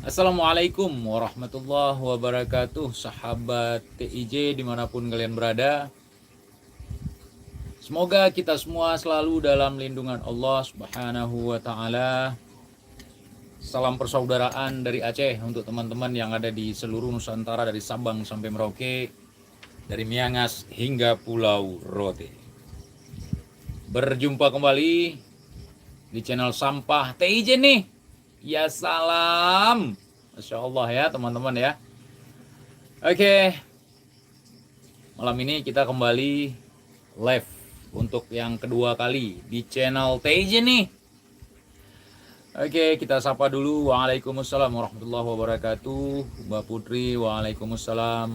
Assalamualaikum warahmatullahi wabarakatuh, sahabat TIJ dimanapun kalian berada. Semoga kita semua selalu dalam lindungan Allah Subhanahu wa Ta'ala. Salam persaudaraan dari Aceh untuk teman-teman yang ada di seluruh Nusantara, dari Sabang sampai Merauke, dari Miangas hingga Pulau Rote. Berjumpa kembali di channel Sampah TIJ nih. Ya salam, Masya Allah ya teman-teman ya. Oke, malam ini kita kembali live untuk yang kedua kali di channel TIJ nih. Oke, kita sapa dulu. Waalaikumsalam warahmatullahi wabarakatuh. Mbak Putri, waalaikumsalam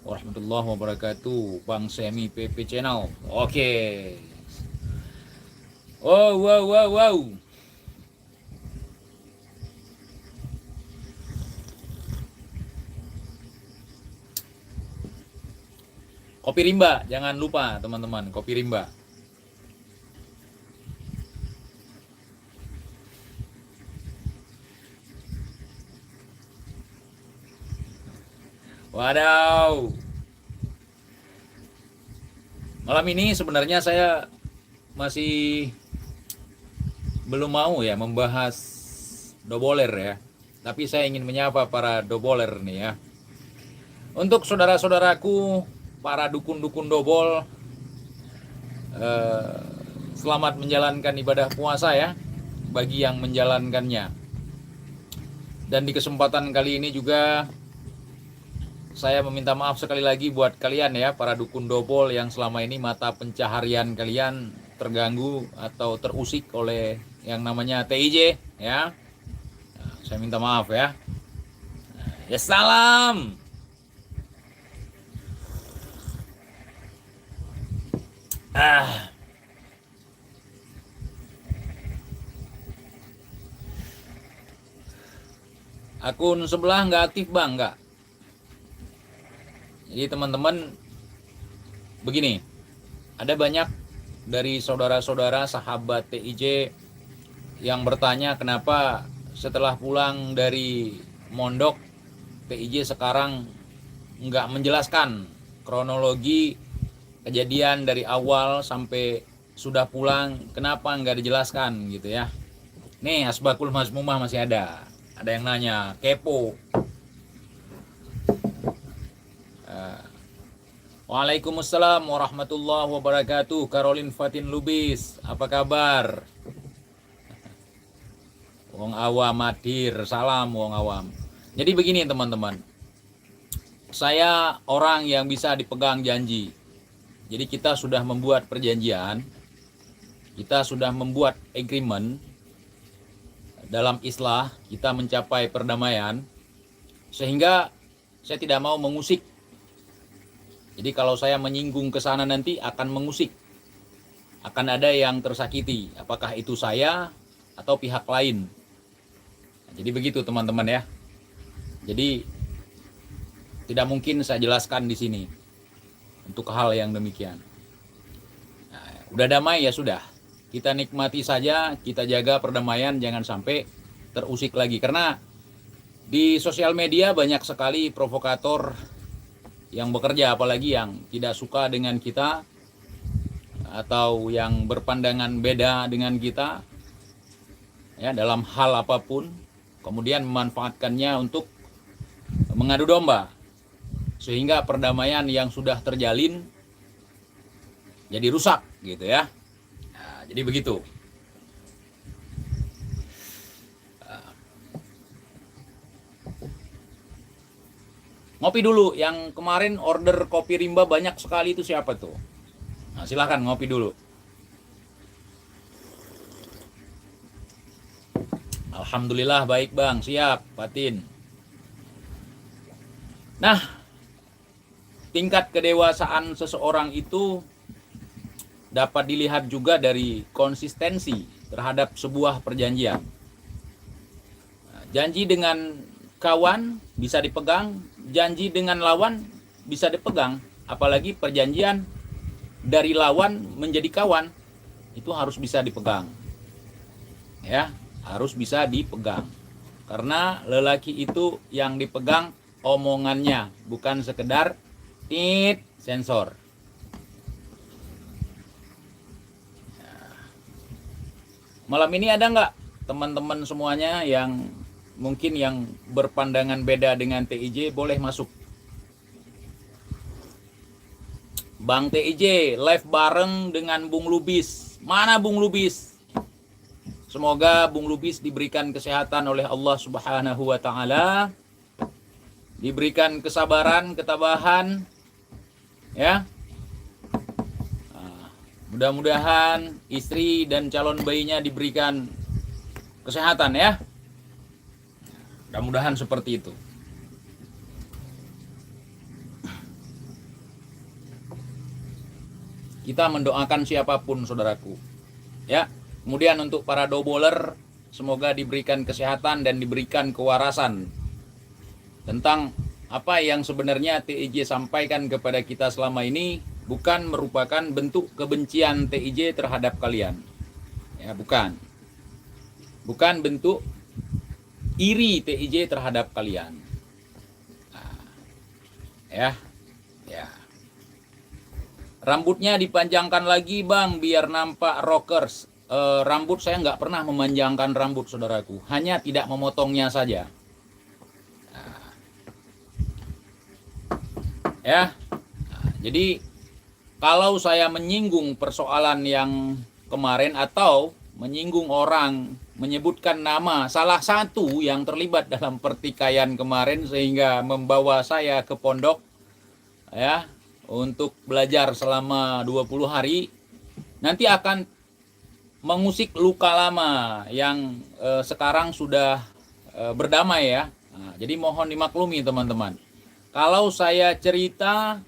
warahmatullahi wabarakatuh. Bang Semi PP Channel. Oke. Wow. Kopi rimba, jangan lupa teman-teman, kopi rimba. Wadaw. Malam ini sebenarnya saya masih belum mau ya membahas doboler ya. Tapi saya ingin menyapa para doboler nih ya. Untuk saudara-saudaraku, para dukun-dukun dobol, selamat menjalankan ibadah puasa ya bagi yang menjalankannya. Dan di kesempatan kali ini juga saya meminta maaf sekali lagi buat kalian ya, para dukun dobol yang selama ini mata pencaharian kalian terganggu atau terusik oleh yang namanya TIJ ya. Nah, saya minta maaf ya. Ya salam. Akun sebelah nggak aktif bang, nggak. Jadi teman-teman begini, ada banyak dari saudara-saudara sahabat TIJ yang bertanya kenapa setelah pulang dari mondok TIJ sekarang nggak menjelaskan kronologi kejadian dari awal sampai sudah pulang, kenapa nggak dijelaskan gitu ya. Nih Asbakul Mazmumah masih ada yang nanya, kepo. Waalaikumsalam warahmatullahi wabarakatuh. Caroline Fatin Lubis, apa kabar? Wong awam madir, salam wong awam. Jadi begini teman-teman, saya orang yang bisa dipegang janji. Jadi kita sudah membuat perjanjian, kita sudah membuat agreement. Dalam islah kita mencapai perdamaian, sehingga saya tidak mau mengusik. Jadi kalau saya menyinggung ke sana nanti akan mengusik, akan ada yang tersakiti, apakah itu saya atau pihak lain. Jadi begitu teman-teman ya. Jadi tidak mungkin saya jelaskan di sini untuk hal yang demikian. Nah, udah damai ya sudah. Kita nikmati saja, kita jaga perdamaian, jangan sampai terusik lagi. Karena di sosial media banyak sekali provokator yang bekerja, apalagi yang tidak suka dengan kita atau yang berpandangan beda dengan kita ya dalam hal apapun, kemudian memanfaatkannya untuk mengadu domba sehingga perdamaian yang sudah terjalin jadi rusak gitu ya. Nah, jadi begitu. Ngopi dulu, yang kemarin order kopi rimba banyak sekali itu siapa tuh? Nah, silahkan ngopi dulu. Alhamdulillah baik bang, siap Fatin. Nah, tingkat kedewasaan seseorang itu dapat dilihat juga dari konsistensi terhadap sebuah perjanjian. Nah, janji dengan kawan bisa dipegang, janji dengan lawan bisa dipegang, apalagi perjanjian dari lawan menjadi kawan itu harus bisa dipegang. Ya, harus bisa dipegang. Karena lelaki itu yang dipegang omongannya, bukan sekedar sensor. Malam ini ada nggak teman-teman semuanya yang mungkin yang berpandangan beda dengan TIJ, boleh masuk. Bang TIJ live bareng dengan Bung Lubis. Mana Bung Lubis? Semoga Bung Lubis diberikan kesehatan oleh Allah Subhanahu wa taala. Diberikan kesabaran, ketabahan, ya. Mudah-mudahan istri dan calon bayinya diberikan kesehatan, ya. Mudah-mudahan seperti itu. Kita mendoakan siapapun, saudaraku. Ya. Kemudian untuk para doboler, semoga diberikan kesehatan dan diberikan kewarasan tentang apa yang sebenarnya TIJ sampaikan kepada kita selama ini bukan merupakan bentuk kebencian TIJ terhadap kalian. Ya, bukan. Bukan bentuk iri TIJ terhadap kalian. Nah, ya. Rambutnya dipanjangkan lagi, Bang, biar nampak rockers. Rambut saya nggak pernah memanjangkan rambut, saudaraku. Hanya tidak memotongnya saja. Nah, ya. Nah, jadi kalau saya menyinggung persoalan yang kemarin atau menyinggung orang, menyebutkan nama salah satu yang terlibat dalam pertikaian kemarin sehingga membawa saya ke pondok, ya, untuk belajar selama 20 hari, nanti akan mengusik luka lama yang sekarang sudah berdamai, ya. Nah, jadi mohon dimaklumi teman-teman. Kalau saya cerita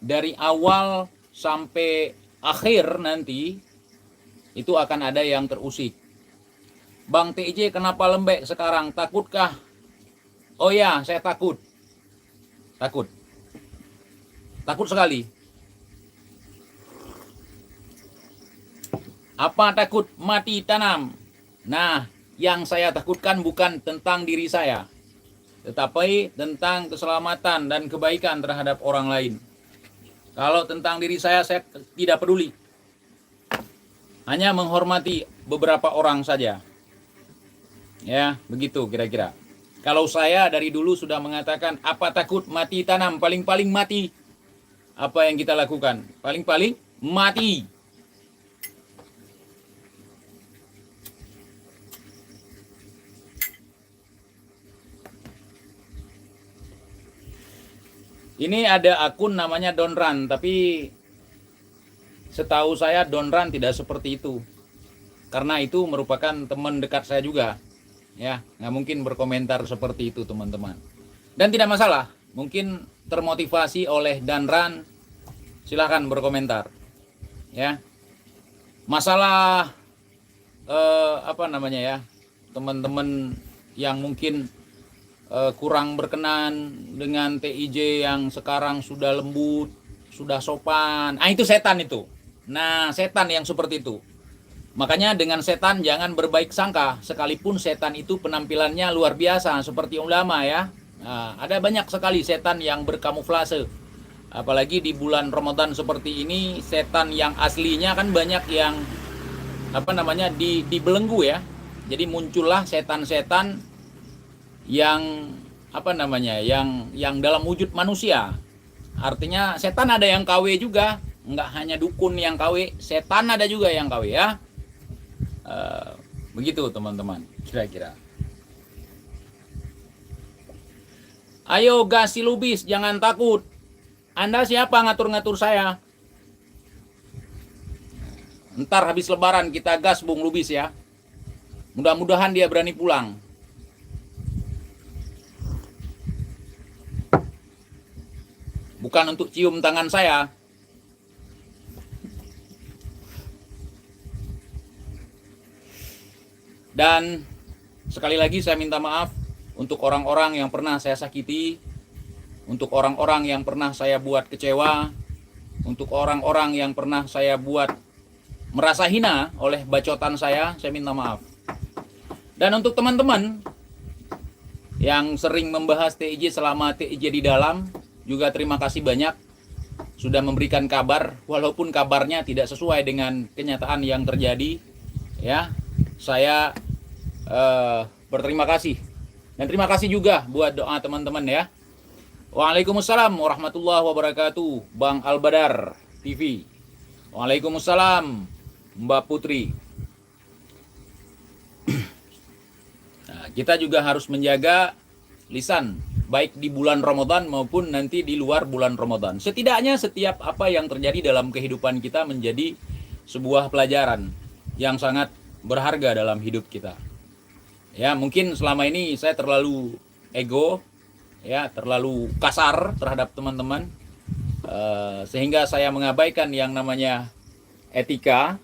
dari awal sampai akhir nanti, itu akan ada yang terusik. Bang TIJ kenapa lembek sekarang? Takutkah? Oh ya, saya takut. Takut sekali. Apa takut? Mati tanam. Nah, yang saya takutkan bukan tentang diri saya, tetapi tentang keselamatan dan kebaikan terhadap orang lain. Kalau tentang diri saya tidak peduli. Hanya menghormati beberapa orang saja. Ya, begitu kira-kira. Kalau saya dari dulu sudah mengatakan, apa takut? Mati tanam. Paling-paling mati. Apa yang kita lakukan? Paling-paling mati. Ini ada akun namanya Donran, tapi setahu saya Donran tidak seperti itu. Karena itu merupakan teman dekat saya juga. Ya, nggak mungkin berkomentar seperti itu, teman-teman. Dan tidak masalah. Mungkin termotivasi oleh Danran, silahkan berkomentar. Ya, masalah apa namanya, ya, teman-teman yang mungkin kurang berkenan dengan TIJ yang sekarang sudah lembut, sudah sopan. Itu setan itu. Nah, setan yang seperti itu. Makanya dengan setan jangan berbaik sangka, sekalipun setan itu penampilannya luar biasa seperti ulama, ya. Nah, ada banyak sekali setan yang berkamuflase. Apalagi di bulan Ramadan seperti ini, setan yang aslinya kan banyak yang apa namanya dibelenggu, ya. Jadi muncullah setan-setan yang apa namanya, yang dalam wujud manusia. Artinya setan ada yang KW juga, nggak hanya dukun yang KW, setan ada juga yang KW, ya. Begitu teman-teman, kira-kira. Ayo gas si Lubis, jangan takut. Anda siapa ngatur-ngatur saya? Ntar habis lebaran kita gas Bung Lubis, ya. Mudah-mudahan dia berani pulang. Bukan untuk cium tangan saya. Dan sekali lagi saya minta maaf untuk orang-orang yang pernah saya sakiti, untuk orang-orang yang pernah saya buat kecewa, untuk orang-orang yang pernah saya buat merasa hina oleh bacotan saya minta maaf. Dan untuk teman-teman Yang sering membahas TIJ selama TIJ di dalam, juga terima kasih banyak sudah memberikan kabar, walaupun kabarnya tidak sesuai dengan kenyataan yang terjadi. Ya, saya berterima kasih. Dan terima kasih juga buat doa teman-teman ya. Waalaikumsalam warahmatullahi wabarakatuh, Bang Albadar TV. Waalaikumsalam, Mbak Putri. Nah, kita juga harus menjaga lisan, baik di bulan Ramadan maupun nanti di luar bulan Ramadan. Setidaknya setiap apa yang terjadi dalam kehidupan kita menjadi sebuah pelajaran yang sangat berharga dalam hidup kita. Ya, mungkin selama ini saya terlalu ego, ya, terlalu kasar terhadap teman-teman, sehingga saya mengabaikan yang namanya etika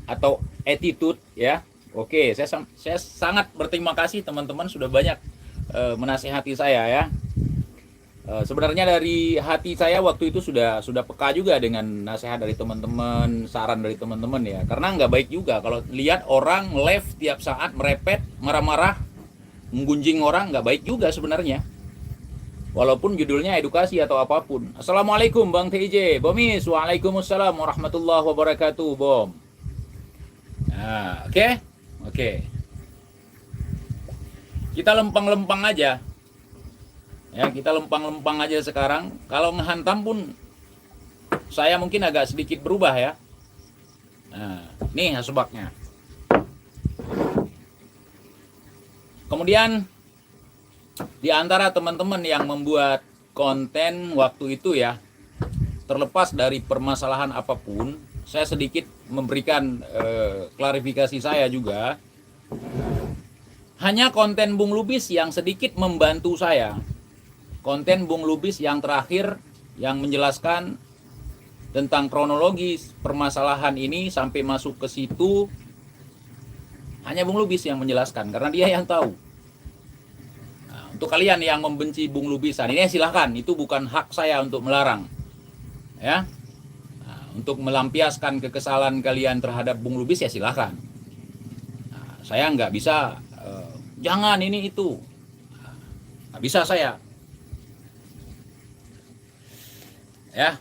atau attitude, ya. Oke, saya sangat berterima kasih teman-teman sudah banyak menasihati saya ya. Sebenarnya dari hati saya waktu itu sudah peka juga dengan nasihat dari teman-teman, saran dari teman-teman ya. Karena nggak baik juga kalau lihat orang live tiap saat merepet, marah-marah, menggunjing orang, nggak baik juga sebenarnya. Walaupun judulnya edukasi atau apapun. Assalamualaikum Bang TIJ, Bomis. Waalaikumsalam warahmatullahi wabarakatuh, Bom. Nah, oke. Kita lempang-lempang aja. Ya, kita lempang-lempang aja sekarang. Kalau ngehantam pun saya mungkin agak sedikit berubah ya. Nah, nih asbaknya. Kemudian di antara teman-teman yang membuat konten waktu itu ya, terlepas dari permasalahan apapun, saya sedikit memberikan klarifikasi saya juga. Hanya konten Bung Lubis yang sedikit membantu saya. Konten Bung Lubis yang terakhir yang menjelaskan tentang kronologis permasalahan ini sampai masuk ke situ, hanya Bung Lubis yang menjelaskan karena dia yang tahu. Nah, untuk kalian yang membenci Bung Lubisan ini silahkan, itu bukan hak saya untuk melarang. Ya. Nah, untuk melampiaskan kekesalan kalian terhadap Bung Lubis ya silahkan. Nah, saya nggak bisa jangan ini itu. Nah, nggak bisa saya. Ya.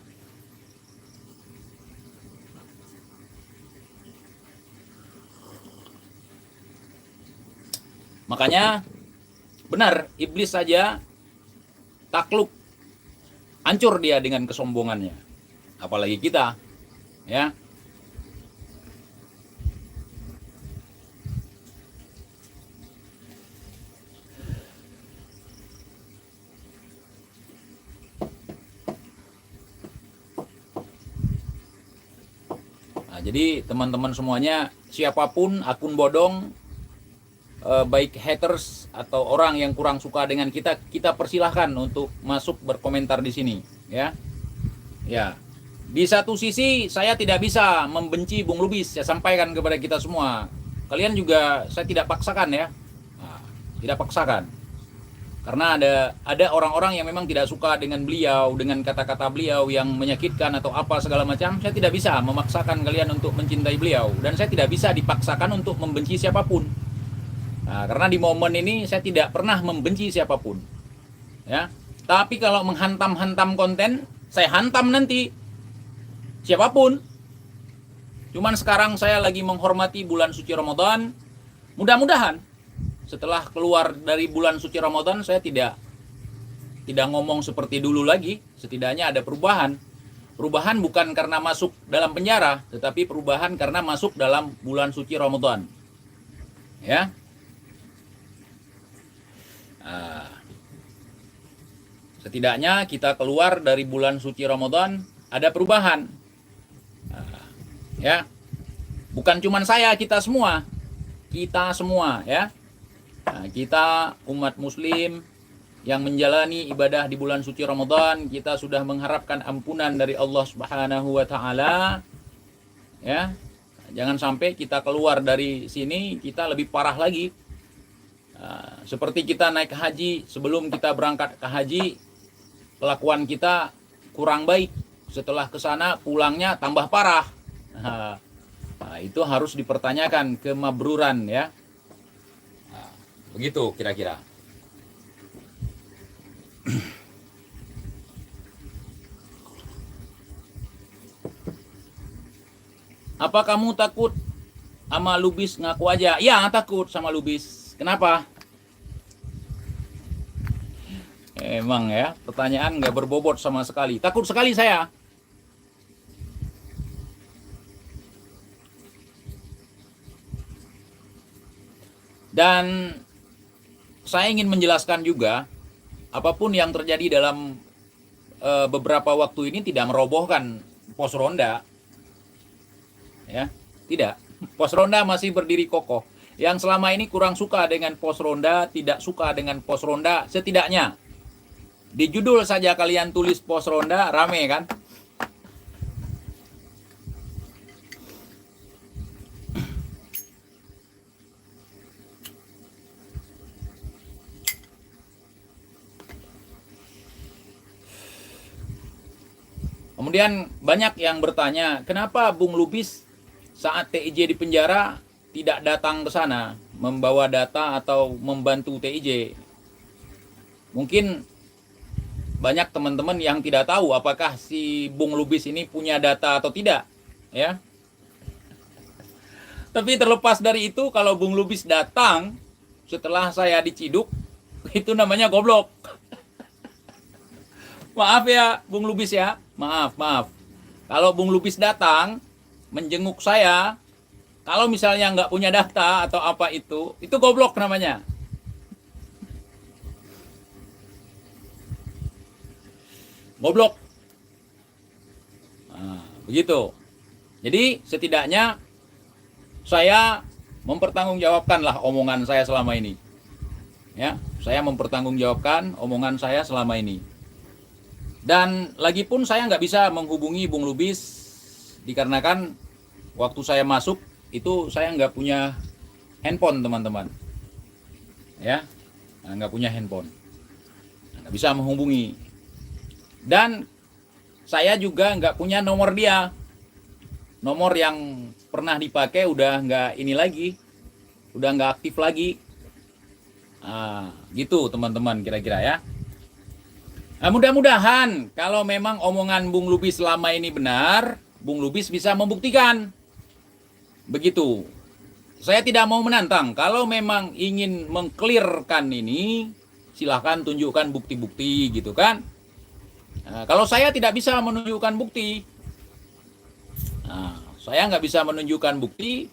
Makanya benar, iblis saja takluk, hancur dia dengan kesombongannya. Apalagi kita, ya. Nah, jadi teman-teman semuanya, siapapun akun bodong, baik haters atau orang yang kurang suka dengan kita, kita persilahkan untuk masuk berkomentar di sini, ya. Ya. Di satu sisi saya tidak bisa membenci Bung Lubis, saya sampaikan kepada kita semua. Kalian juga saya tidak paksakan ya. Nah, tidak paksakan. Karena ada orang-orang yang memang tidak suka dengan beliau, dengan kata-kata beliau yang menyakitkan atau apa segala macam. Saya tidak bisa memaksakan kalian untuk mencintai beliau, dan saya tidak bisa dipaksakan untuk membenci siapapun. Nah, karena di momen ini saya tidak pernah membenci siapapun. Ya. Tapi kalau menghantam-hantam konten, saya hantam nanti siapapun. Cuman sekarang saya lagi menghormati bulan suci Ramadan. Mudah-mudahan setelah keluar dari bulan suci Ramadan saya tidak ngomong seperti dulu lagi. Setidaknya ada perubahan. Perubahan bukan karena masuk dalam penjara, tetapi perubahan karena masuk dalam bulan suci Ramadan. Ya. Nah, setidaknya kita keluar dari bulan suci Ramadan ada perubahan. Nah, ya. Bukan cuma saya, kita semua ya. Nah, kita umat muslim yang menjalani ibadah di bulan suci Ramadan, kita sudah mengharapkan ampunan dari Allah Subhanahu wa taala. Ya. Jangan sampai kita keluar dari sini kita lebih parah lagi. Nah, seperti kita naik ke haji, sebelum kita berangkat ke haji, kelakuan kita kurang baik. Setelah ke sana pulangnya tambah parah. Nah, itu harus dipertanyakan kemabruran ya. Begitu kira-kira. Apa kamu takut sama Lubis? Ngaku aja. Ya, takut sama Lubis. Kenapa? Emang ya, pertanyaan nggak berbobot sama sekali. Takut sekali saya. Dan saya ingin menjelaskan juga, apapun yang terjadi dalam beberapa waktu ini tidak merobohkan pos ronda. Ya, tidak. Pos ronda masih berdiri kokoh. Yang selama ini kurang suka dengan pos ronda, tidak suka dengan pos ronda, setidaknya di judul saja kalian tulis pos ronda, rame kan? Kemudian banyak yang bertanya, kenapa Bung Lubis saat TIJ di penjara tidak datang ke sana membawa data atau membantu TIJ? Mungkin banyak teman-teman yang tidak tahu apakah si Bung Lubis ini punya data atau tidak, ya. Tapi terlepas dari itu, kalau Bung Lubis datang setelah saya diciduk, itu namanya goblok. Maaf ya, Bung Lubis ya. Maaf. Kalau Bung Lubis datang menjenguk saya, kalau misalnya nggak punya data atau apa itu goblok namanya. Goblok. Nah, begitu. Jadi setidaknya saya mempertanggungjawabkanlah omongan saya selama ini. Ya, saya mempertanggungjawabkan omongan saya selama ini. Dan lagi pun saya nggak bisa menghubungi Bung Lubis dikarenakan waktu saya masuk itu saya nggak punya handphone, teman-teman. Ya, nggak punya handphone, nggak bisa menghubungi. Dan saya juga nggak punya nomor dia. Nomor yang pernah dipakai udah nggak ini lagi, udah nggak aktif lagi. Gitu teman-teman kira-kira ya. Nah, mudah-mudahan kalau memang omongan Bung Lubis selama ini benar, Bung Lubis bisa membuktikan. Begitu. Saya tidak mau menantang. Kalau memang ingin mengklirkan ini, silahkan tunjukkan bukti-bukti gitu kan. Nah, kalau saya tidak bisa menunjukkan bukti, saya nggak bisa menunjukkan bukti,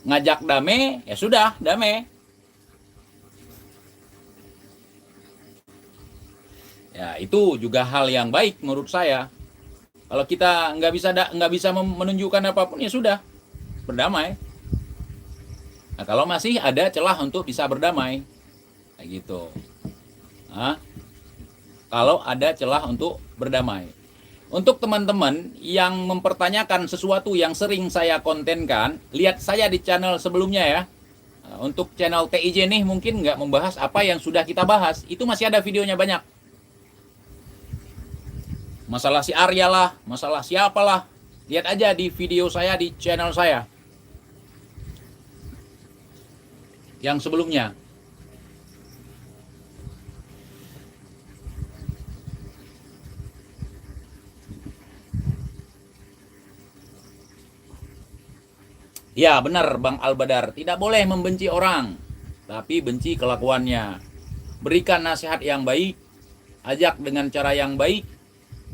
ngajak damai, ya sudah damai. Ya, itu juga hal yang baik menurut saya. Kalau kita nggak bisa menunjukkan apapun, ya sudah berdamai. Nah, kalau masih ada celah untuk bisa berdamai, kayak gitu. Nah, kalau ada celah untuk berdamai. Untuk teman-teman yang mempertanyakan sesuatu yang sering saya kontenkan, lihat saya di channel sebelumnya ya. Nah, untuk channel TIJ nih mungkin nggak membahas apa yang sudah kita bahas. Itu masih ada videonya banyak. Masalah si Arya lah, masalah siapalah. Lihat aja di video saya di channel saya. Yang sebelumnya. Ya benar Bang Albadar, tidak boleh membenci orang, tapi benci kelakuannya. Berikan nasihat yang baik, ajak dengan cara yang baik.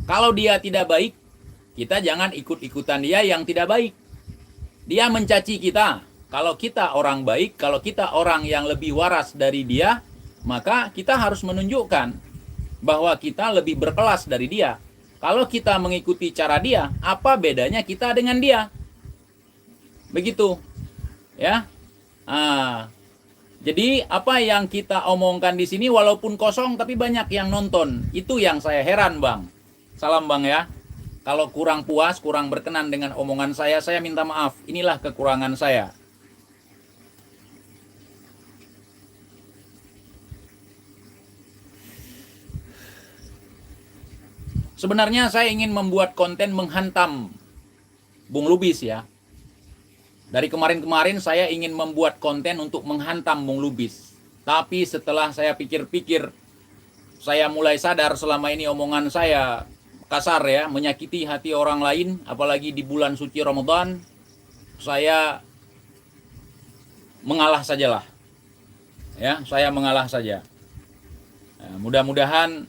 Kalau dia tidak baik, kita jangan ikut-ikutan dia yang tidak baik. Dia mencaci kita. Kalau kita orang baik, kalau kita orang yang lebih waras dari dia, maka kita harus menunjukkan bahwa kita lebih berkelas dari dia. Kalau kita mengikuti cara dia, apa bedanya kita dengan dia? Begitu. Ya. Jadi apa yang kita omongkan di sini walaupun kosong tapi banyak yang nonton. Itu yang saya heran, Bang. Salam Bang ya. Kalau kurang puas, kurang berkenan dengan omongan saya minta maaf. Inilah kekurangan saya. Sebenarnya saya ingin membuat konten menghantam Bung Lubis ya. Dari kemarin-kemarin saya ingin membuat konten untuk menghantam Bung Lubis. Tapi setelah saya pikir-pikir, saya mulai sadar selama ini omongan saya kasar ya, menyakiti hati orang lain, apalagi di bulan suci Ramadan, saya mengalah sajalah. Ya, saya mengalah saja. Nah, mudah-mudahan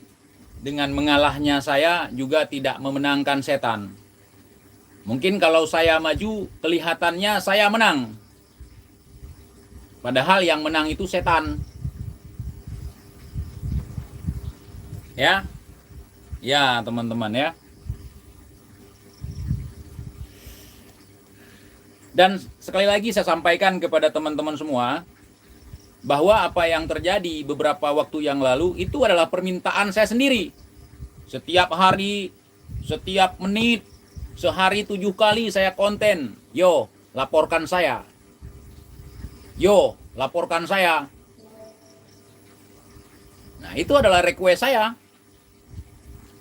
dengan mengalahnya saya juga tidak memenangkan setan. Mungkin kalau saya maju, kelihatannya saya menang. Padahal yang menang itu setan. Ya, ya teman-teman ya. Dan sekali lagi saya sampaikan kepada teman-teman semua, bahwa apa yang terjadi beberapa waktu yang lalu itu adalah permintaan saya sendiri. Setiap hari, setiap menit, sehari 7 kali saya konten. Yo, laporkan saya. Yo, laporkan saya. Nah, itu adalah request saya.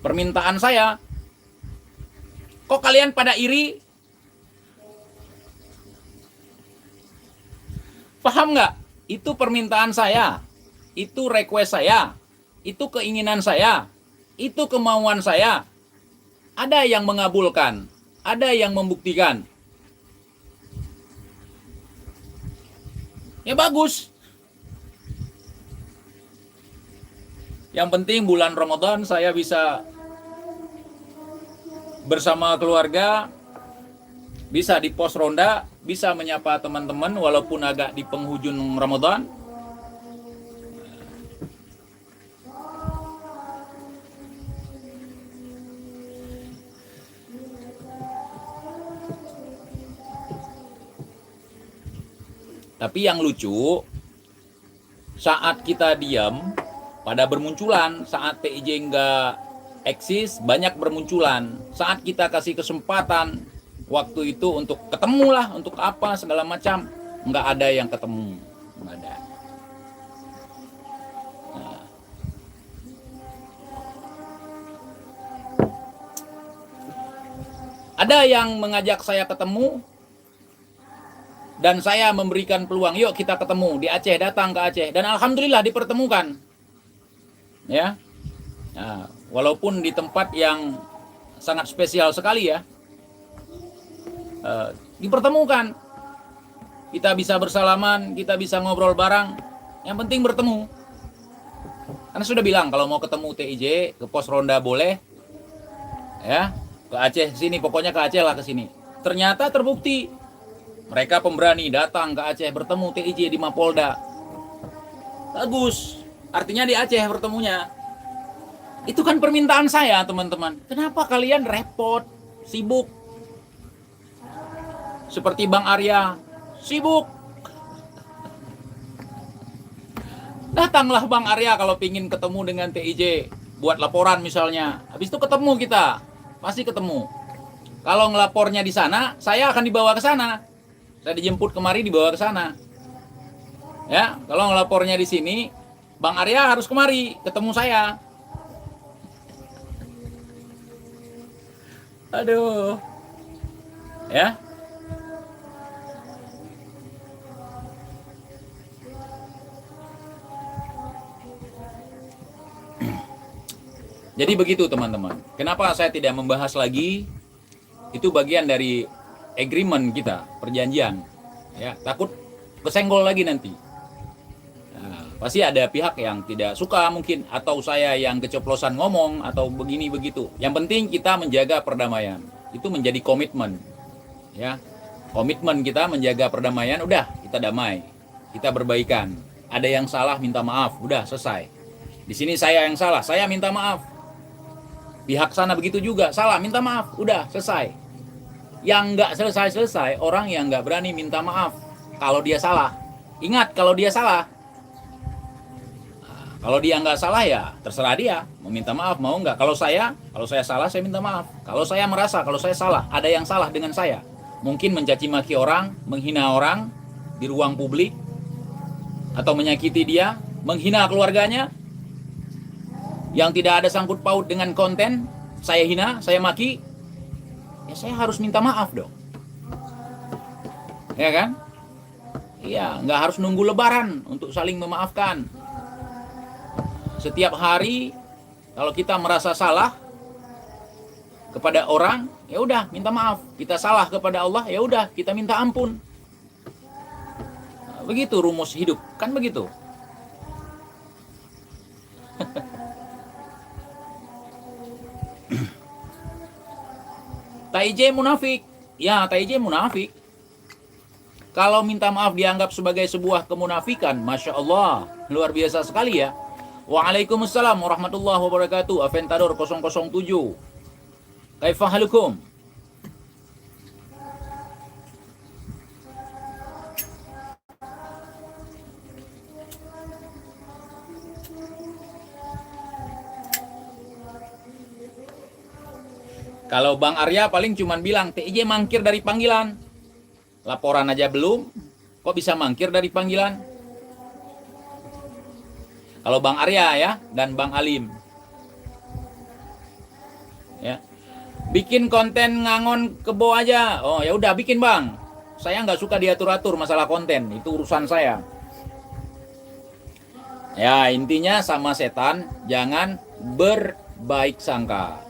Permintaan saya. Kok kalian pada iri? Paham nggak? Itu permintaan saya. Itu request saya. Itu keinginan saya. Itu kemauan saya. Ada yang mengabulkan. Ada yang membuktikan. Ya bagus. Yang penting bulan Ramadan saya bisa bersama keluarga, bisa di pos ronda, bisa menyapa teman-teman walaupun agak di penghujung Ramadan. Tapi yang lucu, saat kita diam, pada bermunculan. Saat TIJ nggak eksis, banyak bermunculan. Saat kita kasih kesempatan, waktu itu untuk ketemu lah, untuk apa, segala macam, nggak ada yang ketemu. Nggak ada. Nah. Ada yang mengajak saya ketemu, dan saya memberikan peluang, yuk kita ketemu di Aceh, datang ke Aceh, dan alhamdulillah dipertemukan, ya. Nah, walaupun di tempat yang sangat spesial sekali ya, dipertemukan, kita bisa bersalaman, kita bisa ngobrol bareng, yang penting bertemu. Karena sudah bilang kalau mau ketemu TIJ ke pos ronda boleh, ya, ke Aceh sini, pokoknya ke Aceh lah, ke sini. Ternyata terbukti. Mereka pemberani datang ke Aceh bertemu TIJ di Mapolda. Bagus. Artinya di Aceh bertemunya. Itu kan permintaan saya, teman-teman. Kenapa kalian repot, sibuk? Seperti Bang Arya, sibuk. Datanglah Bang Arya kalau pingin ketemu dengan TIJ. Buat laporan misalnya. Habis itu ketemu kita. Pasti ketemu. Kalau ngelapornya di sana, saya akan dibawa ke sana. Saya dijemput kemari, dibawa ke sana. Ya, kalau ngelapornya di sini, Bang Arya harus kemari, ketemu saya. Aduh. Ya. Jadi begitu teman-teman. Kenapa saya tidak membahas lagi? Itu bagian dari agreement kita, perjanjian, ya, takut kesenggol lagi nanti. Nah, pasti ada pihak yang tidak suka mungkin, atau saya yang keceplosan ngomong atau begini begitu. Yang penting kita menjaga perdamaian, itu menjadi komitmen, ya, komitmen kita menjaga perdamaian. Udah, kita damai, kita berbaikan. Ada yang salah minta maaf, udah selesai. Di sini saya yang salah, saya minta maaf. Pihak sana begitu juga, salah minta maaf, udah selesai. Yang nggak selesai-selesai, orang yang nggak berani minta maaf kalau dia salah. Ingat, kalau dia salah. Nah, kalau dia nggak salah ya terserah dia mau minta maaf mau nggak. Kalau saya salah, saya minta maaf. Kalau saya merasa kalau saya salah, ada yang salah dengan saya, mungkin mencaci maki orang, menghina orang di ruang publik, atau menyakiti dia, menghina keluarganya yang tidak ada sangkut paut dengan konten, saya hina, saya maki, ya saya harus minta maaf dong. Ya kan? Iya, nggak harus nunggu lebaran untuk saling memaafkan. Setiap hari kalau kita merasa salah, kepada orang, ya udah minta maaf. Kita salah kepada Allah, ya udah kita minta ampun. Nah, begitu rumus hidup, kan begitu. TIJ munafik. Ya, TIJ munafik. Kalau minta maaf dianggap sebagai sebuah kemunafikan, Masya Allah, luar biasa sekali ya. Waalaikumsalam warahmatullahi wabarakatuh. Aventador 007. Kaifa halukum? Kalau Bang Arya paling cuman bilang, TIJ mangkir dari panggilan. Laporan aja belum, kok bisa mangkir dari panggilan? Kalau Bang Arya ya, dan Bang Alim. Ya. Bikin konten ngangon kebo aja. Oh ya udah bikin Bang. Saya nggak suka diatur-atur masalah konten, itu urusan saya. Ya intinya sama setan jangan berbaik sangka.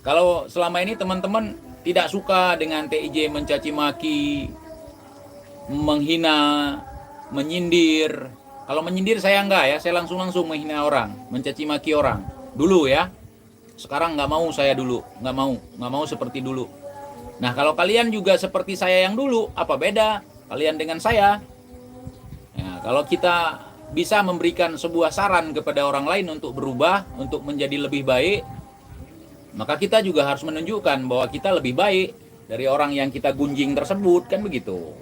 Kalau selama ini teman-teman tidak suka dengan TIJ mencaci maki, menghina, menyindir. Kalau menyindir saya enggak ya, saya langsung menghina orang, mencaci maki orang. Dulu ya, sekarang nggak mau saya dulu, nggak mau seperti dulu. Nah kalau kalian juga seperti saya yang dulu, apa beda kalian dengan saya? Ya, kalau kita bisa memberikan sebuah saran kepada orang lain untuk berubah, untuk menjadi lebih baik, maka kita juga harus menunjukkan bahwa kita lebih baik dari orang yang kita gunjing tersebut, kan begitu.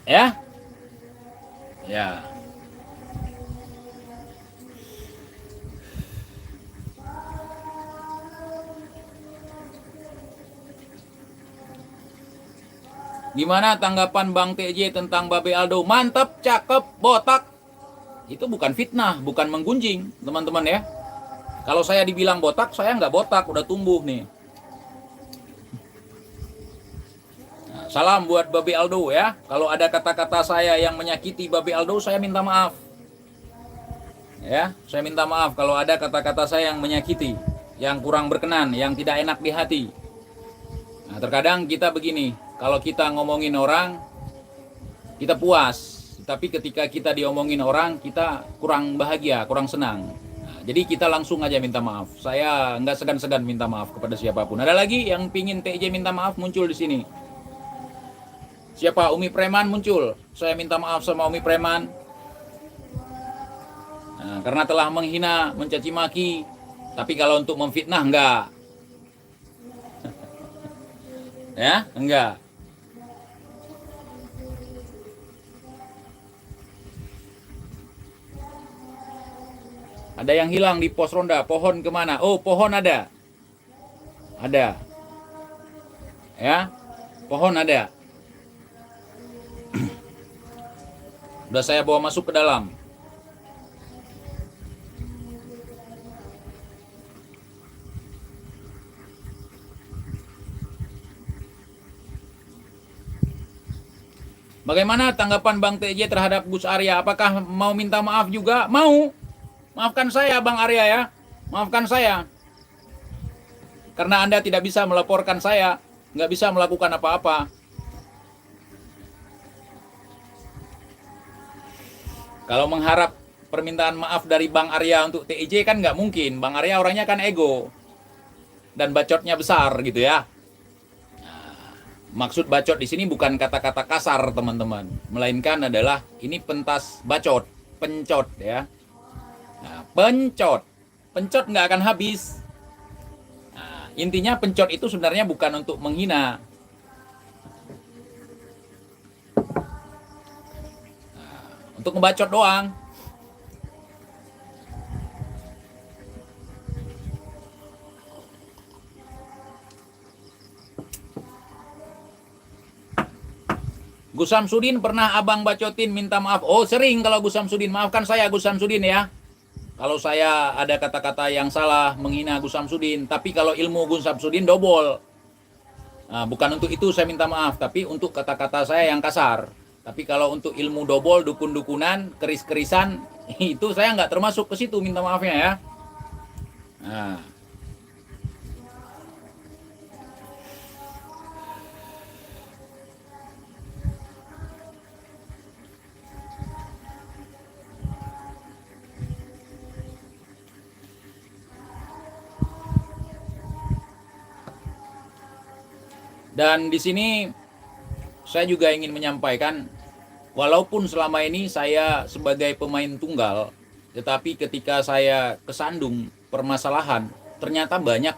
Ya? Ya. Gimana tanggapan Bang TJ tentang Babe Aldo? Mantap, cakep, botak. Itu bukan fitnah, bukan menggunjing, teman-teman ya. Kalau saya dibilang botak, saya nggak botak, udah tumbuh nih. Nah, salam buat Babe Aldo ya. Kalau ada kata-kata saya yang menyakiti Babe Aldo, saya minta maaf. Ya, saya minta maaf kalau ada kata-kata saya yang menyakiti, yang kurang berkenan, yang tidak enak di hati. Nah, terkadang kita begini, kalau kita ngomongin orang, kita puas. Tapi ketika kita diomongin orang, kita kurang bahagia, kurang senang. Nah, jadi kita langsung aja minta maaf. Saya nggak segan-segan minta maaf kepada siapapun. Ada lagi yang pingin TJ minta maaf muncul di sini. Siapa? Umi Preman muncul. Saya minta maaf sama Umi Preman. Nah, karena telah menghina, mencaci maki. Tapi kalau untuk memfitnah enggak. Ya, enggak. Ada yang hilang di pos ronda. Pohon kemana? Oh, pohon ada. Ada. Ya, pohon ada. Udah saya bawa masuk ke dalam. Bagaimana tanggapan Bang TJ terhadap Gus Arya? Apakah mau minta maaf juga? Mau. Maafkan saya Bang Arya ya. Maafkan saya. Karena Anda tidak bisa melaporkan saya. Nggak bisa melakukan apa-apa. Kalau mengharap permintaan maaf dari Bang Arya untuk TIJ kan nggak mungkin. Bang Arya orangnya kan ego. Dan bacotnya besar gitu ya. Maksud bacot di sini bukan kata-kata kasar teman-teman. Melainkan adalah ini pentas bacot. Pencot ya. Nah, pencot nggak akan habis. Nah, intinya pencot itu sebenarnya bukan untuk menghina. Nah, untuk ngebacot doang. Gus Samsudin pernah abang bacotin minta maaf. Oh sering kalau Gus Samsudin. Maafkan saya Gus Samsudin ya. Kalau saya ada kata-kata yang salah menghina Gus Samsudin. Tapi kalau ilmu Gus Samsudin dobol. Bukan untuk itu saya minta maaf, tapi untuk kata-kata saya yang kasar. Tapi kalau untuk ilmu dobol, dukun-dukunan, keris-kerisan, itu saya nggak termasuk ke situ, minta maafnya ya. Nah, dan di sini saya juga ingin menyampaikan, walaupun selama ini saya sebagai pemain tunggal, tetapi ketika saya kesandung permasalahan, ternyata banyak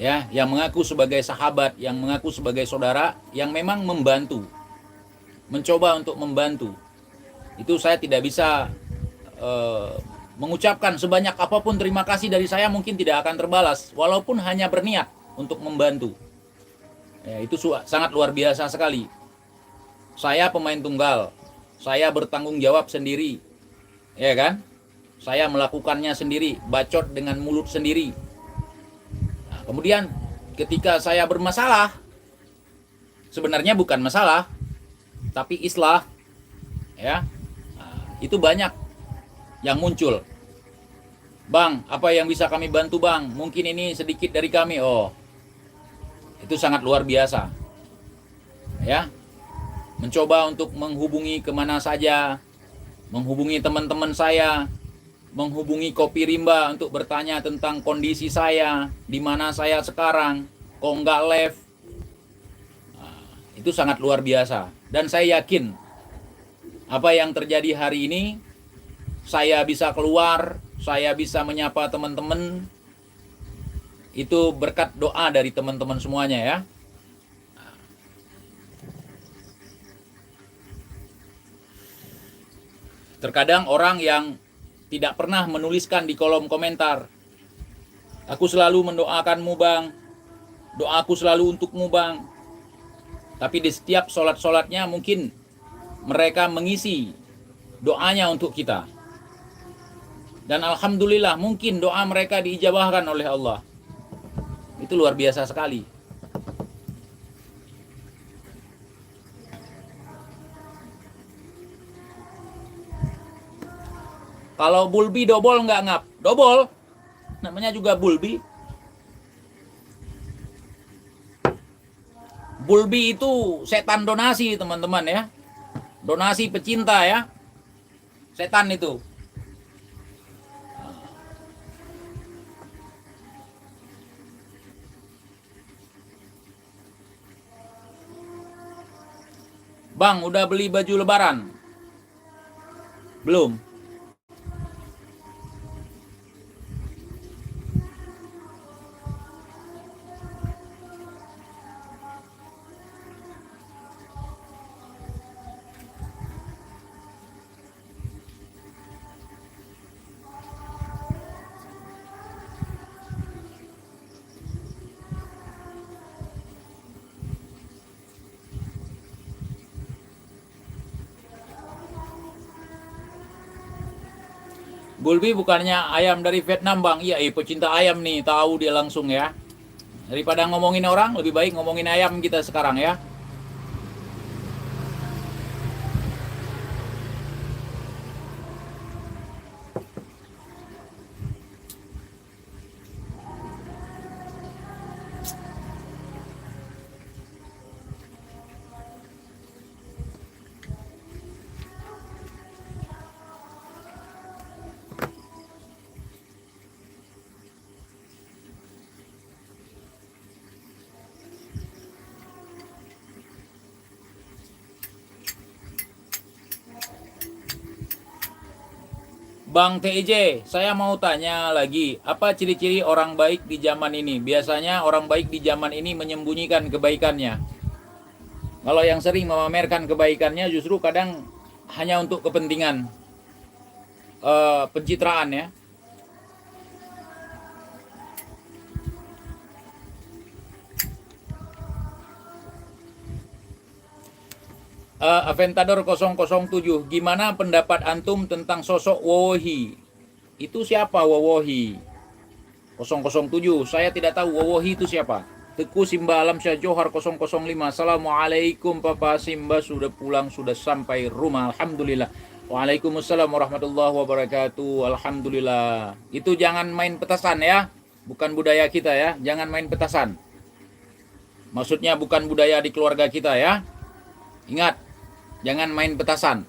ya yang mengaku sebagai sahabat, yang mengaku sebagai saudara, yang memang membantu, mencoba untuk membantu. Itu saya tidak bisa mengucapkan sebanyak apapun terima kasih dari saya, mungkin tidak akan terbalas, walaupun hanya berniat untuk membantu. Ya, itu sangat luar biasa sekali. Saya pemain tunggal, saya bertanggung jawab sendiri, ya kan? Saya melakukannya sendiri, bacot dengan mulut sendiri. Nah, kemudian ketika saya bermasalah, sebenarnya bukan masalah, tapi islah, ya. Nah, itu banyak yang muncul. Bang, apa yang bisa kami bantu bang? Mungkin ini sedikit dari kami. Oh, itu sangat luar biasa. Ya, mencoba untuk menghubungi kemana saja, menghubungi teman-teman saya, menghubungi Kopi Rimba untuk bertanya tentang kondisi saya, di mana saya sekarang, kok nggak live. Nah, itu sangat luar biasa. Dan saya yakin apa yang terjadi hari ini, saya bisa keluar, saya bisa menyapa teman-teman, itu berkat doa dari teman-teman semuanya ya. Terkadang orang yang tidak pernah menuliskan di kolom komentar, aku selalu mendoakanmu bang, doaku selalu untukmu bang. Tapi di setiap sholat-sholatnya mungkin mereka mengisi doanya untuk kita. Dan alhamdulillah mungkin doa mereka diijabahkan oleh Allah. Itu luar biasa sekali. Kalau Bulbi dobol nggak ngap? Dobol. Namanya juga Bulbi. Bulbi itu setan donasi teman-teman ya. Donasi pecinta ya. Setan itu. Bang, udah beli baju lebaran? Belum. Bulbi bukannya ayam dari Vietnam bang? Iya, pecinta ayam nih, tahu dia langsung ya. Daripada ngomongin orang, lebih baik ngomongin ayam kita sekarang ya. Bang TJ, saya mau tanya lagi, apa ciri-ciri orang baik di zaman ini? Biasanya orang baik di zaman ini menyembunyikan kebaikannya. Kalau yang sering memamerkan kebaikannya justru kadang hanya untuk kepentingan pencitraan ya. Aventador 007, gimana pendapat antum tentang sosok Wowohi? Itu siapa Wowohi? 007, saya tidak tahu Wowohi itu siapa. Teguh Simba Alamsyah Johar 005. Assalamualaikum Papa Simba, sudah pulang, sudah sampai rumah. Alhamdulillah. Waalaikumsalam warahmatullahi wabarakatuh. Alhamdulillah. Itu jangan main petasan ya. Bukan budaya kita ya. Jangan main petasan. Maksudnya bukan budaya di keluarga kita ya. Ingat, jangan main petasan.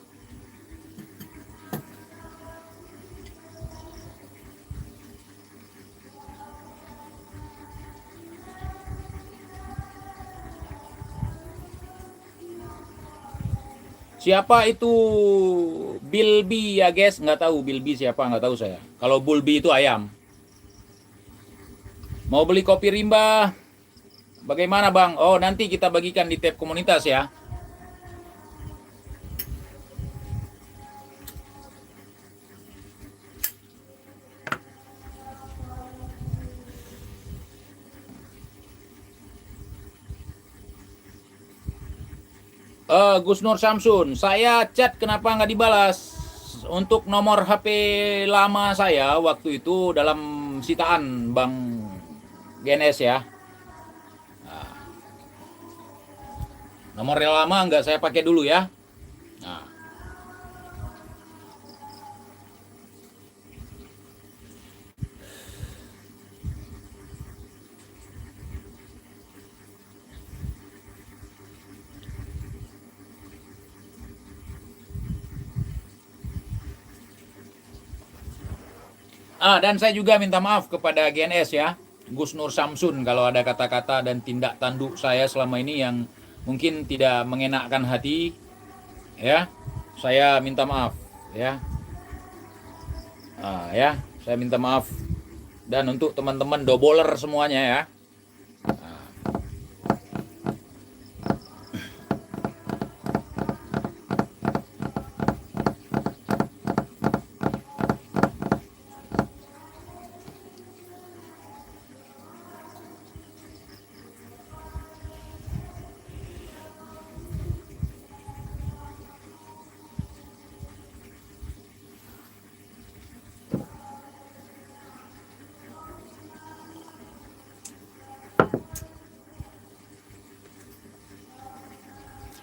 Siapa itu Bilby ya guys? Nggak tahu Bilby siapa, nggak tahu saya. Kalau Bulbi itu ayam. Mau beli kopi rimba? Bagaimana bang? Oh nanti kita bagikan di tab komunitas ya. Gus Nur Samsun, saya chat kenapa nggak dibalas? Untuk nomor HP lama saya waktu itu dalam sitaan Bang GNS ya. Nomor yang lama nggak saya pakai dulu ya. Nah. Dan saya juga minta maaf kepada GNS ya, Gus Nur Samsun, kalau ada kata-kata dan tindak tanduk saya selama ini yang mungkin tidak mengenakkan hati, ya, saya minta maaf, ya, saya minta maaf. Dan untuk teman-teman doboler semuanya ya.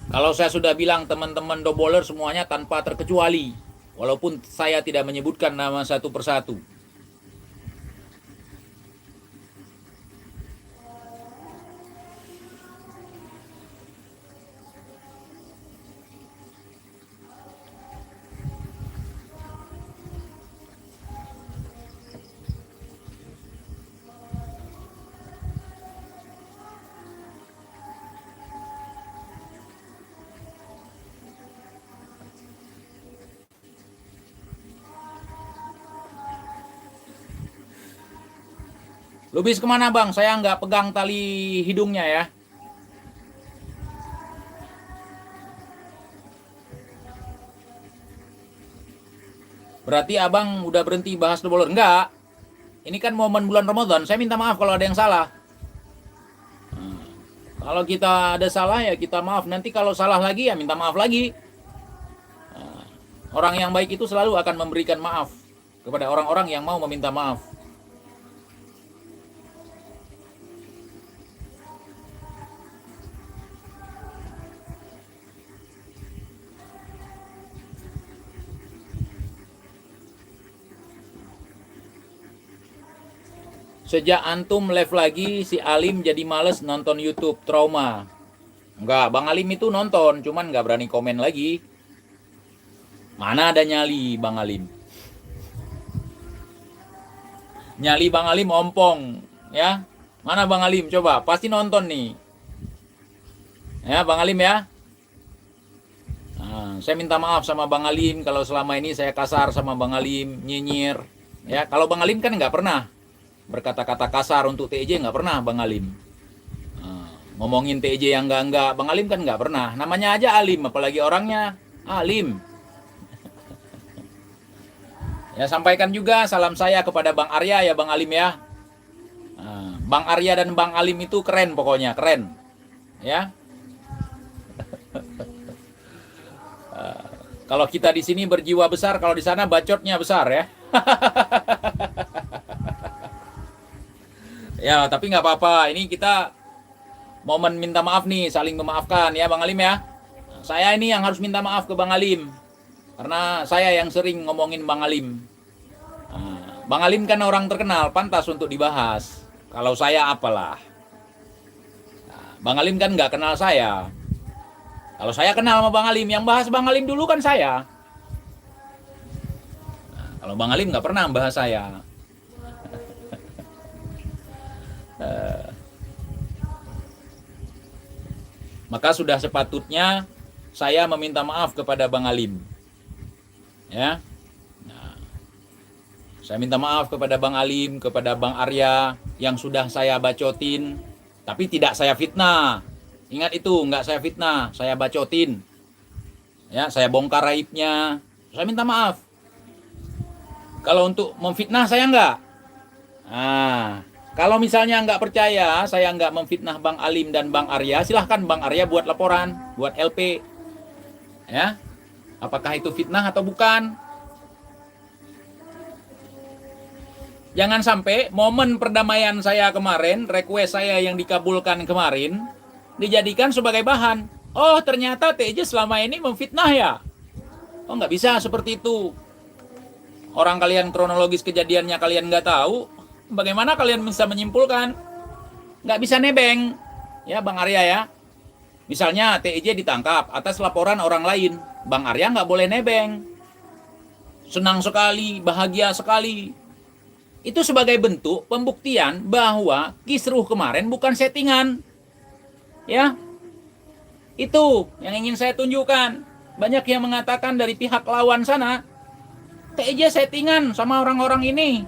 Kalau saya sudah bilang teman-teman doboler semuanya tanpa terkecuali, walaupun saya tidak menyebutkan nama satu persatu. Lubis kemana bang? Saya nggak pegang tali hidungnya ya. Berarti abang udah berhenti bahas doboler? Enggak. Ini kan momen bulan Ramadan. Saya minta maaf kalau ada yang salah. Kalau kita ada salah ya kita maaf. Nanti kalau salah lagi ya minta maaf lagi. Orang yang baik itu selalu akan memberikan maaf kepada orang-orang yang mau meminta maaf. Sejak antum live lagi, si Alim jadi males nonton YouTube, trauma. Enggak, Bang Alim itu nonton, cuman nggak berani komen lagi. Mana ada nyali Bang Alim? Nyali Bang Alim ompong, ya. Mana Bang Alim? Coba, pasti nonton nih. Ya, Bang Alim ya. Saya minta maaf sama Bang Alim kalau selama ini saya kasar sama Bang Alim, nyinyir. Ya, kalau Bang Alim kan nggak pernah berkata-kata kasar untuk TJ, nggak pernah Bang Alim. Ngomongin TJ yang enggak, Bang Alim kan nggak pernah. Namanya aja Alim, apalagi orangnya Alim. Ya, sampaikan juga salam saya kepada Bang Arya ya Bang Alim ya. Bang Arya dan Bang Alim itu keren pokoknya, keren. Ya. Kalau kita di sini berjiwa besar, kalau di sana bacotnya besar ya. Ya, tapi nggak apa-apa. Ini kita momen minta maaf nih, saling memaafkan ya Bang Alim ya. Saya ini yang harus minta maaf ke Bang Alim. Karena saya yang sering ngomongin Bang Alim. Bang Alim kan orang terkenal, pantas untuk dibahas. Kalau saya apalah. Bang Alim kan nggak kenal saya. Kalau saya kenal sama Bang Alim, yang bahas Bang Alim dulu kan saya. Kalau Bang Alim nggak pernah bahas saya. Maka sudah sepatutnya saya meminta maaf kepada Bang Alim. Ya. Nah, saya minta maaf kepada Bang Alim, kepada Bang Arya yang sudah saya bacotin, tapi tidak saya fitnah. Ingat itu, nggak saya fitnah, saya bacotin. Ya, saya bongkar aibnya. Saya minta maaf. Kalau untuk memfitnah saya nggak. Nah, kalau misalnya nggak percaya, saya nggak memfitnah Bang Alim dan Bang Arya, silahkan Bang Arya buat laporan, buat LP. Ya, apakah itu fitnah atau bukan? Jangan sampai momen perdamaian saya kemarin, request saya yang dikabulkan kemarin, dijadikan sebagai bahan. Oh, ternyata TJ selama ini memfitnah ya? Oh, nggak bisa seperti itu. Orang kalian kronologis kejadiannya kalian nggak tahu, bagaimana kalian bisa menyimpulkan? Nggak bisa nebeng. Ya, Bang Arya ya. Misalnya TJ ditangkap atas laporan orang lain, Bang Arya nggak boleh nebeng. Senang sekali, bahagia sekali. Itu sebagai bentuk pembuktian bahwa kisruh kemarin bukan settingan. Ya, itu yang ingin saya tunjukkan. Banyak yang mengatakan dari pihak lawan sana, TJ settingan sama orang-orang ini.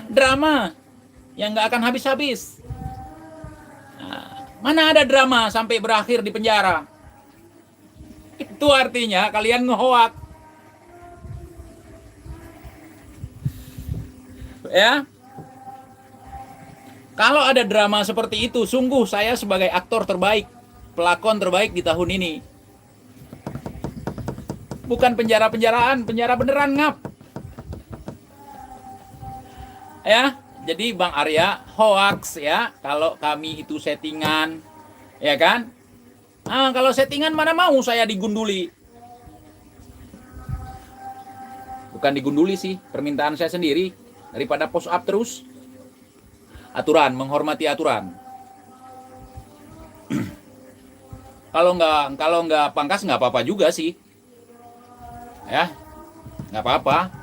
Drama yang nggak akan habis-habis. Mana ada drama sampai berakhir di penjara? Itu artinya kalian ngehoak. Ya. Kalau ada drama seperti itu, sungguh saya sebagai aktor terbaik, pelakon terbaik di tahun ini. Bukan penjara-penjaraan, penjara beneran ngap. Ya. Jadi Bang Arya hoax ya, kalau kami itu settingan, ya kan? Kalau settingan mana mau saya digunduli? Bukan digunduli sih, permintaan saya sendiri daripada post up terus. Aturan, menghormati aturan. Kalau nggak pangkas nggak apa-apa juga sih, ya nggak apa-apa.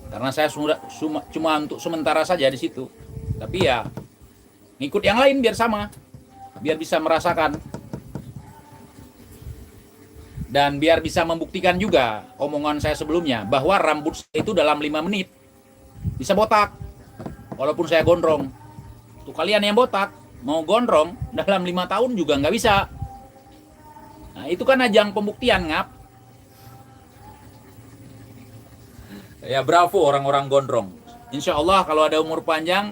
Karena saya cuma untuk sementara saja di situ. Tapi ya ngikut yang lain biar sama. Biar bisa merasakan. Dan biar bisa membuktikan juga omongan saya sebelumnya. Bahwa rambut saya itu dalam 5 menit bisa botak. Walaupun saya gondrong. Tuh kalian yang botak, mau gondrong dalam 5 tahun juga nggak bisa. Nah itu kan ajang pembuktian ngap. Ya bravo orang-orang gondrong. Insya Allah kalau ada umur panjang,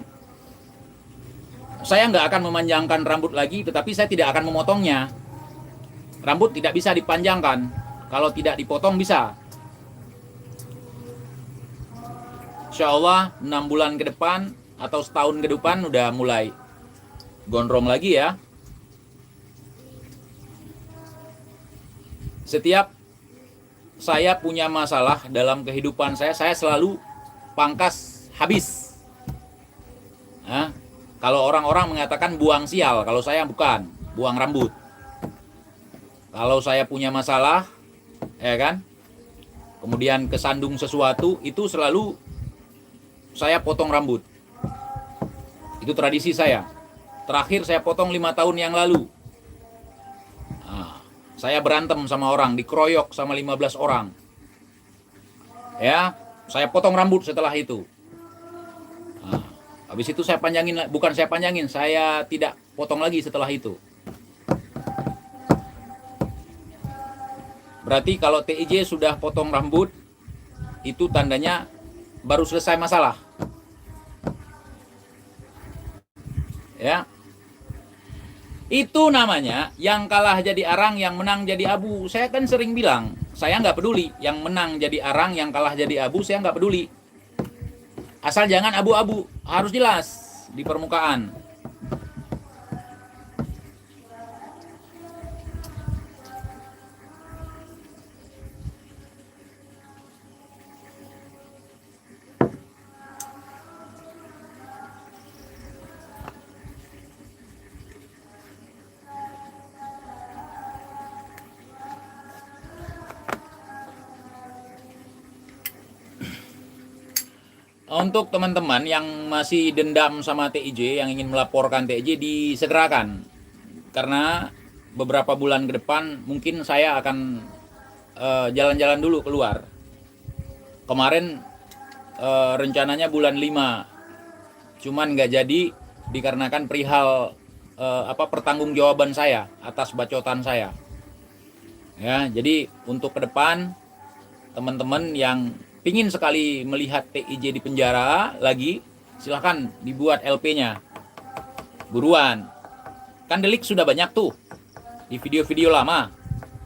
saya nggak akan memanjangkan rambut lagi, tetapi saya tidak akan memotongnya. Rambut tidak bisa dipanjangkan, kalau tidak dipotong bisa. Insya Allah 6 bulan ke depan atau setahun ke depan udah mulai gondrong lagi ya. Setiap saya punya masalah dalam kehidupan saya selalu pangkas habis. Kalau orang-orang mengatakan buang sial, kalau saya bukan, buang rambut. Kalau saya punya masalah, ya kan, kemudian kesandung sesuatu, itu selalu saya potong rambut. Itu tradisi saya. Terakhir saya potong 5 tahun yang lalu. Saya berantem sama orang, dikeroyok sama 15 orang. Ya, saya potong rambut setelah itu. Habis itu saya panjangin, bukan saya panjangin, saya tidak potong lagi setelah itu. Berarti kalau TIJ sudah potong rambut, itu tandanya baru selesai masalah. Ya. Itu namanya yang kalah jadi arang, yang menang jadi abu. Saya kan sering bilang, saya nggak peduli. Yang menang jadi arang, yang kalah jadi abu, saya nggak peduli. Asal jangan abu-abu, harus jelas di permukaan. untuk teman-teman yang masih dendam sama TIJ, yang ingin melaporkan TIJ, disegerakan. Karena beberapa bulan ke depan mungkin saya akan jalan-jalan dulu keluar. Kemarin rencananya bulan 5, cuman nggak jadi dikarenakan perihal pertanggungjawaban saya atas bacotan saya. Ya, jadi untuk ke depan teman-teman yang pingin sekali melihat TIJ di penjara lagi, silahkan dibuat LP-nya. Buruan. Kan delik sudah banyak tuh di video-video lama.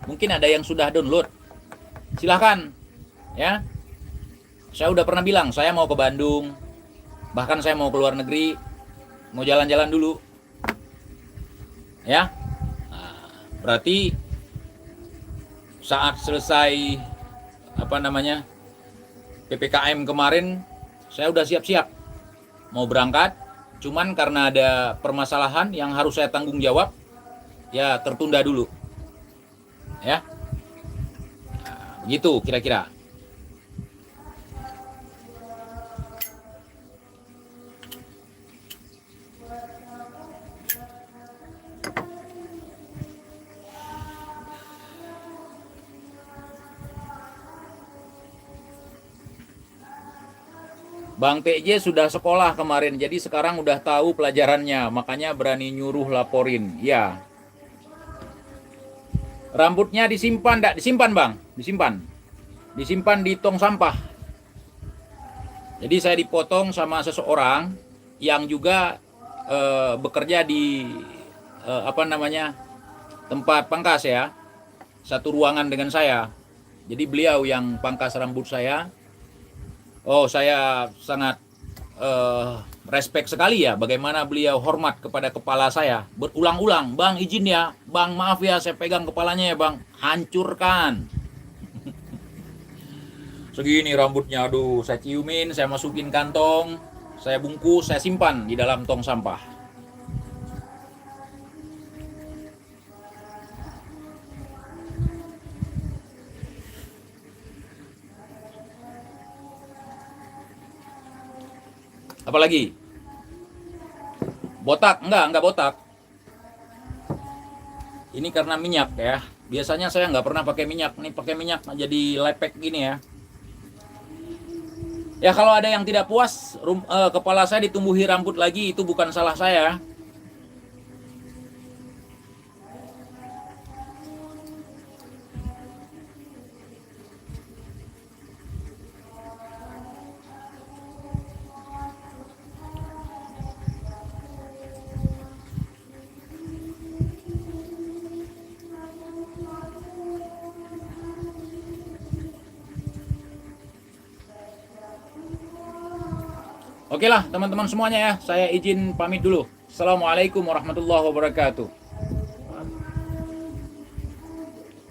Mungkin ada yang sudah download. Silahkan. Ya. Saya udah pernah bilang saya mau ke Bandung. Bahkan saya mau ke luar negeri. Mau jalan-jalan dulu. Ya. Nah, berarti saat selesai PPKM kemarin, saya udah siap-siap mau berangkat, cuman karena ada permasalahan yang harus saya tanggung jawab, ya tertunda dulu. Ya. Nah, begitu kira-kira. Bang TJ sudah sekolah kemarin, jadi sekarang udah tahu pelajarannya, makanya berani nyuruh laporin. Ya. Rambutnya disimpan, enggak? Disimpan, Bang. Disimpan. Disimpan di tong sampah. Jadi saya dipotong sama seseorang yang juga bekerja di tempat pangkas ya. Satu ruangan dengan saya. Jadi beliau yang pangkas rambut saya. Oh, saya sangat respect sekali ya bagaimana beliau hormat kepada kepala saya. Berulang-ulang, Bang izin ya, Bang maaf ya saya pegang kepalanya ya Bang. Hancurkan. Segini rambutnya, aduh saya ciumin, saya masukin kantong, saya bungkus, saya simpan di dalam tong sampah. Apalagi? Botak? Enggak botak. Ini karena minyak ya. Biasanya saya nggak pernah pakai minyak. Nih pakai minyak jadi lepek gini ya. Ya kalau ada yang tidak puas, kepala saya ditumbuhi rambut lagi, itu bukan salah saya. Oke lah teman-teman semuanya ya, saya izin pamit dulu. Assalamualaikum warahmatullahi wabarakatuh.